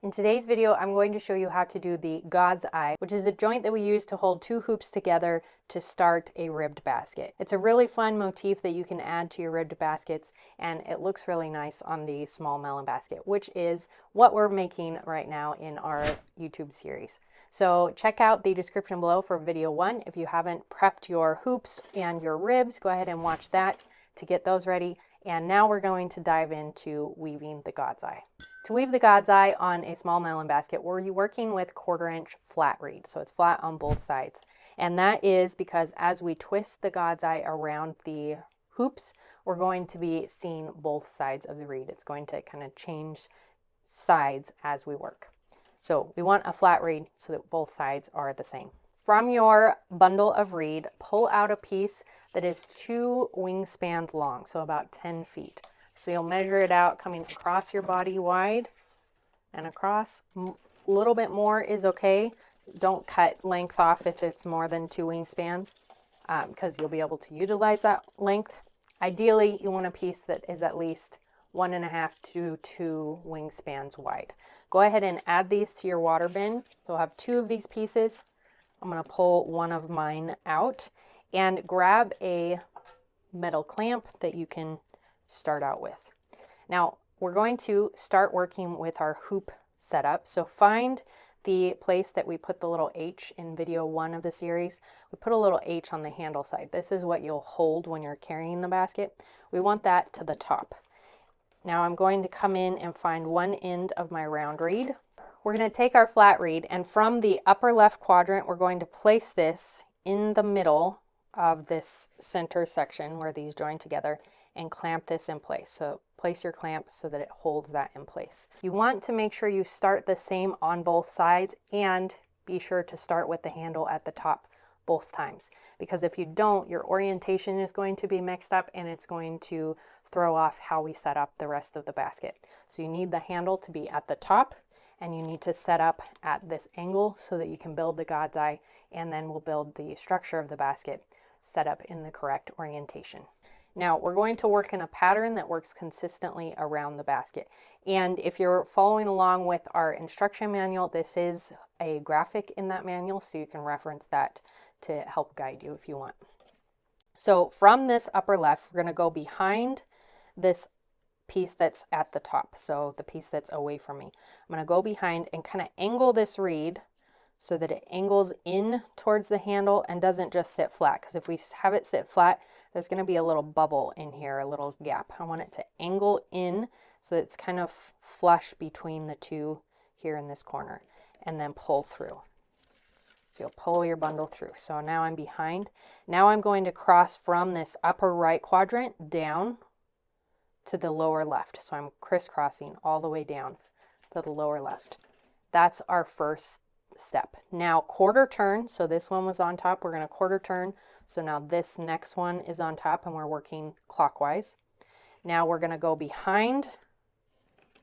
In today's video, I'm going to show you how to do the God's Eye, which is a joint that we use to hold two hoops together to start a ribbed basket. It's a really fun motif that you can add to your ribbed baskets, and it looks really nice on the small melon basket, which is what we're making right now in our YouTube series. So check out the description below for video 1. If you haven't prepped your hoops and your ribs, go ahead and watch that to get those ready. And now we're going to dive into weaving the God's Eye. To weave the God's Eye on a small melon basket, we're working with 1/4-inch flat reed, so it's flat on both sides. And that is because as we twist the God's Eye around the hoops, we're going to be seeing both sides of the reed. It's going to kind of change sides as we work. So we want a flat reed so that both sides are the same. From your bundle of reed, pull out a piece that is 2 wingspans long, so about 10 feet. So you'll measure it out coming across your body wide and across. A little bit more is okay. Don't cut length off if it's more than 2 wingspans because you'll be able to utilize that length. Ideally, you want a piece that is at least 1.5 to 2 wingspans wide. Go ahead and add these to your water bin. You'll have 2 of these pieces. I'm going to pull one of mine out and grab a metal clamp that you can start out with. Now we're going to start working with our hoop setup. So find the place that we put the little H in video 1 of the series. We put a little H on the handle side. This is what you'll hold when you're carrying the basket. We want that to the top. Now I'm going to come in and find one end of my round reed. We're going to take our flat reed, and from the upper left quadrant, we're going to place this in the middle of this center section where these join together and clamp this in place. So place your clamp so that it holds that in place. You want to make sure you start the same on both sides, and be sure to start with the handle at the top both times, because if you don't, your orientation is going to be mixed up and it's going to throw off how we set up the rest of the basket. So you need the handle to be at the top, and you need to set up at this angle so that you can build the God's Eye, and then we'll build the structure of the basket set up in the correct orientation. Now we're going to work in a pattern that works consistently around the basket. And if you're following along with our instruction manual, this is a graphic in that manual, so you can reference that to help guide you if you want. So from this upper left, we're going to go behind this piece that's at the top, so the piece that's away from me. I'm going to go behind and kind of angle this reed so that it angles in towards the handle and doesn't just sit flat, because if we have it sit flat, there's going to be a little bubble in here, a little gap. I want it to angle in so that it's kind of flush between the two here in this corner, and then pull through. So you'll pull your bundle through. So now I'm behind. Now I'm going to cross from this upper right quadrant down to the lower left. So I'm crisscrossing all the way down to the lower left. That's our first step. Now 1/4 turn. So this one was on top. We're going to 1/4 turn. So now this next one is on top, and we're working clockwise. Now we're going to go behind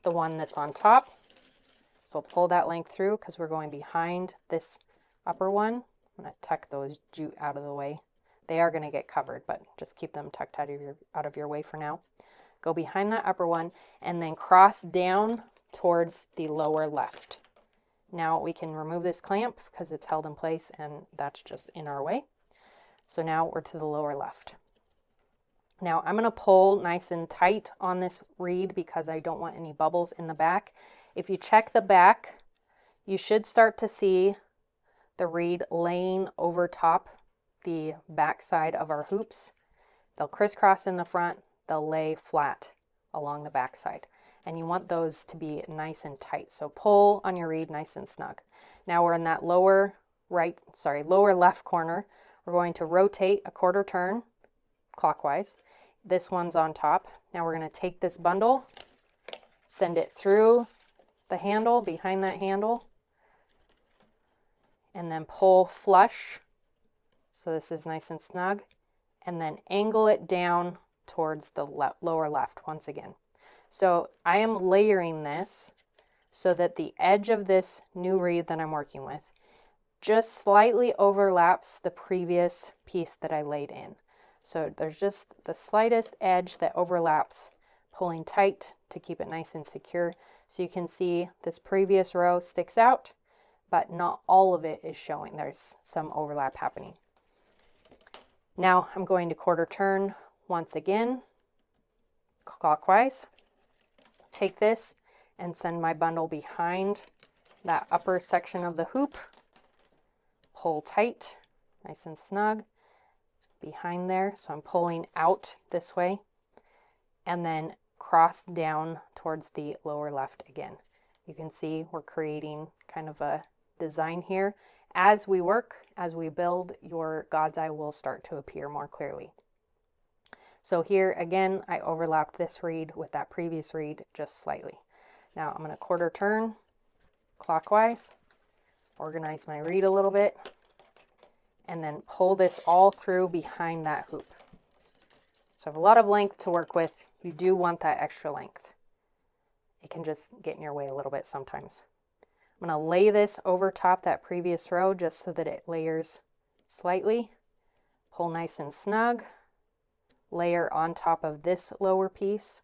the one that's on top. So pull that length through because we're going behind this upper one. I'm going to tuck those jute out of the way. They are going to get covered, but just keep them tucked out of your way for now. Go behind that upper one and then cross down towards the lower left. Now we can remove this clamp because it's held in place and that's just in our way. So now we're to the lower left. Now I'm going to pull nice and tight on this reed because I don't want any bubbles in the back. If you check the back, you should start to see the reed laying over top the back side of our hoops. They'll crisscross in the front, they'll lay flat along the back side. And you want those to be nice and tight. So pull on your reed nice and snug. Now we're in that lower left corner. We're going to rotate a 1/4 turn clockwise. This one's on top. Now we're going to take this bundle, send it through the handle, behind that handle, and then pull flush. So this is nice and snug, and then angle it down towards the lower left once again. So I am layering this so that the edge of this new reed that I'm working with just slightly overlaps the previous piece that I laid in. So there's just the slightest edge that overlaps, pulling tight to keep it nice and secure. So you can see this previous row sticks out, but not all of it is showing. There's some overlap happening. Now I'm going to quarter turn once again, clockwise. Take this and send my bundle behind that upper section of the hoop. Pull tight, nice and snug behind there. So I'm pulling out this way and then cross down towards the lower left again. You can see we're creating kind of a design here. As we work, as we build, your God's eye will start to appear more clearly. So here again, I overlapped this reed with that previous reed just slightly. Now I'm going to quarter turn clockwise, organize my reed a little bit, and then pull this all through behind that hoop. So I have a lot of length to work with. You do want that extra length. It can just get in your way a little bit sometimes. I'm going to lay this over top that previous row just so that it layers slightly. Pull nice and snug. Layer on top of this lower piece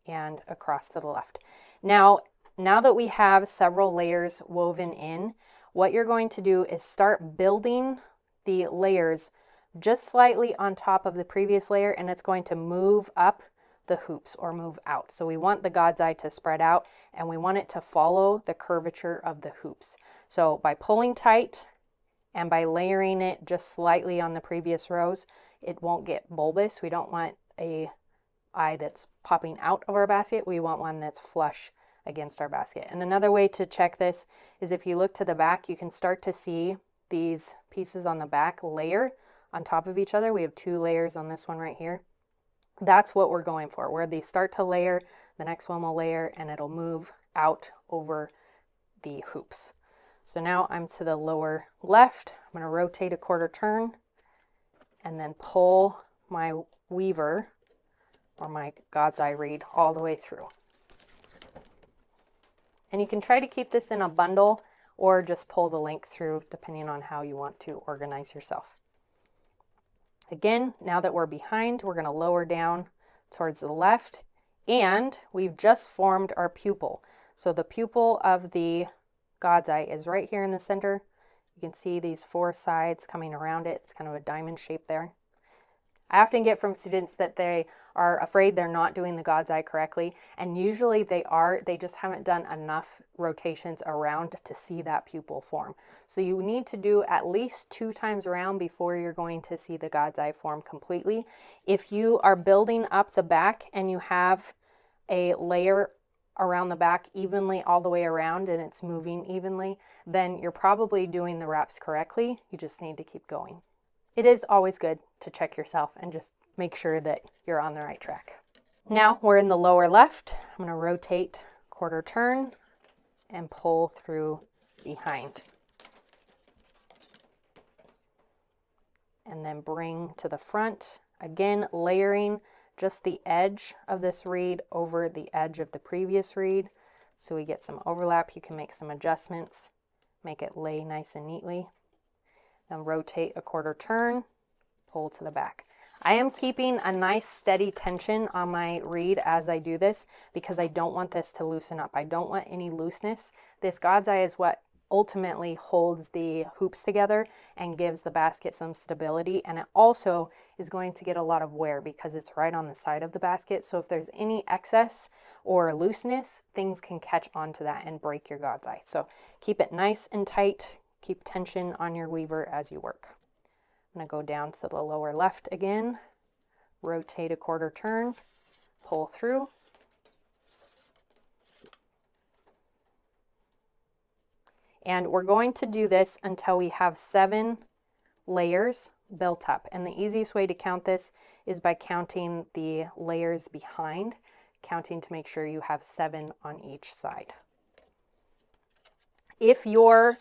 and across to the left. Now that we have several layers woven in, what you're going to do is start building the layers just slightly on top of the previous layer, and it's going to move up the hoops or move out. So we want the God's eye to spread out, and we want it to follow the curvature of the hoops. So by pulling tight and by layering it just slightly on the previous rows, it won't get bulbous. We don't want a eye that's popping out of our basket. We want one that's flush against our basket. And another way to check this is if you look to the back, you can start to see these pieces on the back layer on top of each other. We have 2 layers on this one right here. That's what we're going for. Where they start to layer, the next one will layer and it'll move out over the hoops. So now I'm to the lower left. I'm going to rotate a quarter turn and then pull my weaver or my God's eye reed all the way through. And you can try to keep this in a bundle or just pull the length through depending on how you want to organize yourself. Again, now that we're behind, we're going to lower down towards the left, and we've just formed our pupil. So the pupil of the God's eye is right here in the center. You can see these 4 sides coming around it. It's kind of a diamond shape there. I often get from students that they are afraid they're not doing the God's eye correctly, and usually they are. They just haven't done enough rotations around to see that pupil form. So you need to do at least 2 times around before you're going to see the God's eye form completely. If you are building up the back and you have a layer around the back evenly all the way around and it's moving evenly, then you're probably doing the wraps correctly. You just need to keep going. It is always good to check yourself and just make sure that you're on the right track. Now we're in the lower left. I'm going to rotate quarter turn and pull through behind. And then bring to the front. Again, layering just the edge of this reed over the edge of the previous reed. So we get some overlap. You can make some adjustments, make it lay nice and neatly. Then rotate a quarter turn, pull to the back. I am keeping a nice steady tension on my reed as I do this because I don't want this to loosen up. I don't want any looseness. This God's eye is what ultimately holds the hoops together and gives the basket some stability, and it also is going to get a lot of wear because it's right on the side of the basket. So if there's any excess or looseness, things can catch onto that and break your God's eye. So keep it nice and tight. Keep tension on your weaver as you work. I'm going to go down to the lower left again, rotate a quarter turn, pull through. And we're going to do this until we have 7 layers built up. And the easiest way to count this is by counting the layers behind, counting to make sure you have 7 on each side. If your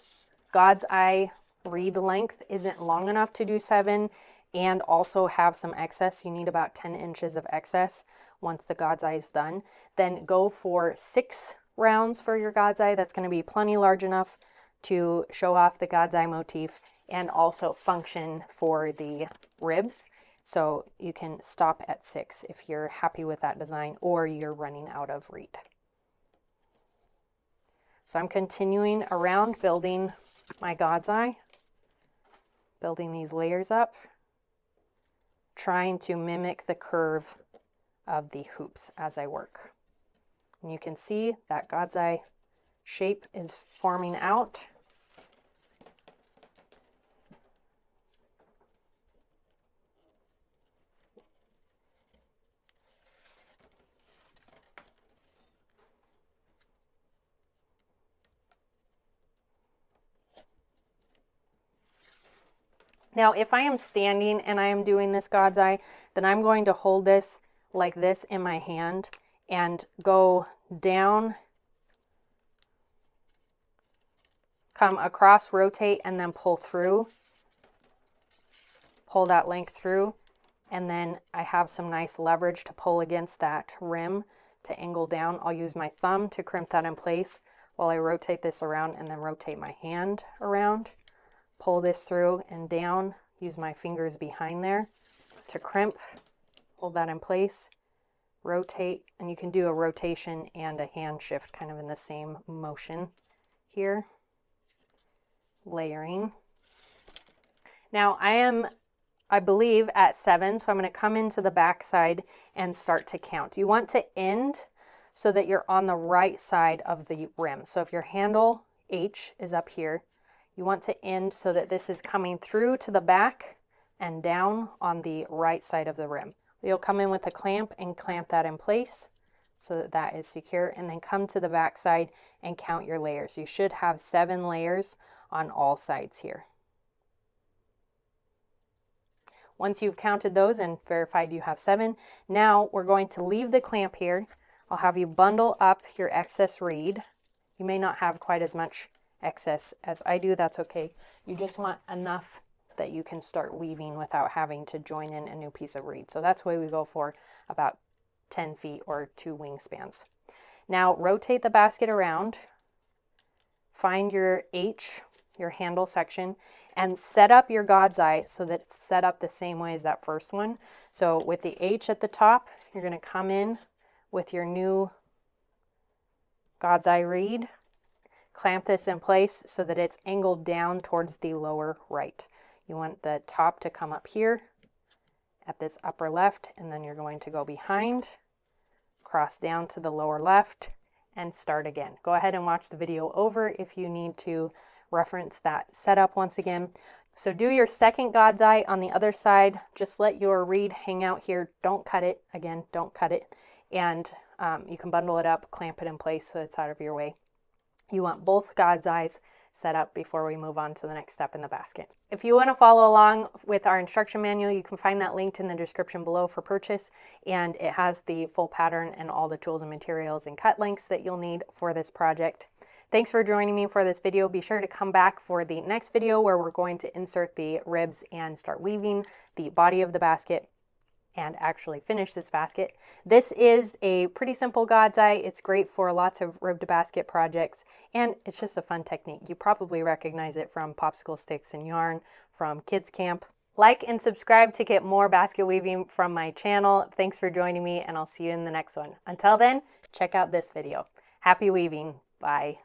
God's eye reed length isn't long enough to do 7 and also have some excess, you need about 10 inches of excess once the God's eye is done, then go for 6 rounds for your God's eye. That's going to be plenty large enough to show off the God's eye motif and also function for the ribs. So you can stop at 6 if you're happy with that design or you're running out of reed. So I'm continuing around building my God's eye, building these layers up, trying to mimic the curve of the hoops as I work. And you can see that God's eye shape is forming out. Now, if I am standing and I am doing this God's eye, then I'm going to hold this like this in my hand and go down, come across, rotate, and then pull through. Pull that length through, and then I have some nice leverage to pull against that rim to angle down. I'll use my thumb to crimp that in place while I rotate this around, and then rotate my hand around. Pull this through and down, use my fingers behind there to crimp, hold that in place, rotate, and you can do a rotation and a hand shift kind of in the same motion here. Layering. Now I believe at 7, so I'm going to come into the back side and start to count. You want to end so that you're on the right side of the rim. So if your handle H is up here, you want to end so that this is coming through to the back and down on the right side of the rim. You'll come in with a clamp and clamp that in place so that that is secure, and then come to the back side and count your layers. You should have 7 layers on all sides here. Once you've counted those and verified you have 7, now we're going to leave the clamp here. I'll have you bundle up your excess reed. You may not have quite as much excess as I do, that's okay. You just want enough that you can start weaving without having to join in a new piece of reed. So that's why we go for about 10 feet or 2 wingspans. Now rotate the basket around, find your H, your handle section, and set up your God's eye so that it's set up the same way as that first one. So with the H at the top, you're going to come in with your new God's eye reed, clamp this in place so that it's angled down towards the lower right. You want the top to come up here at this upper left, and then you're going to go behind, cross down to the lower left, and start again. Go ahead and watch the video over if you need to reference that setup once again. So do your second God's eye on the other side. Just let your reed hang out here. Don't cut it. Again, don't cut it. And you can bundle it up, clamp it in place so it's out of your way. You want both God's eyes set up before we move on to the next step in the basket. If you want to follow along with our instruction manual, you can find that linked in the description below for purchase, and it has the full pattern and all the tools and materials and cut links that you'll need for this project. Thanks for joining me for this video. Be sure to come back for the next video where we're going to insert the ribs and start weaving the body of the basket and actually finish this basket. This is a pretty simple God's eye. It's great for lots of ribbed basket projects, and it's just a fun technique. You probably recognize it from popsicle sticks and yarn from kids camp. Like and subscribe to get more basket weaving from my channel. Thanks for joining me, and I'll see you in the next one. Until then, check out this video. Happy weaving. Bye.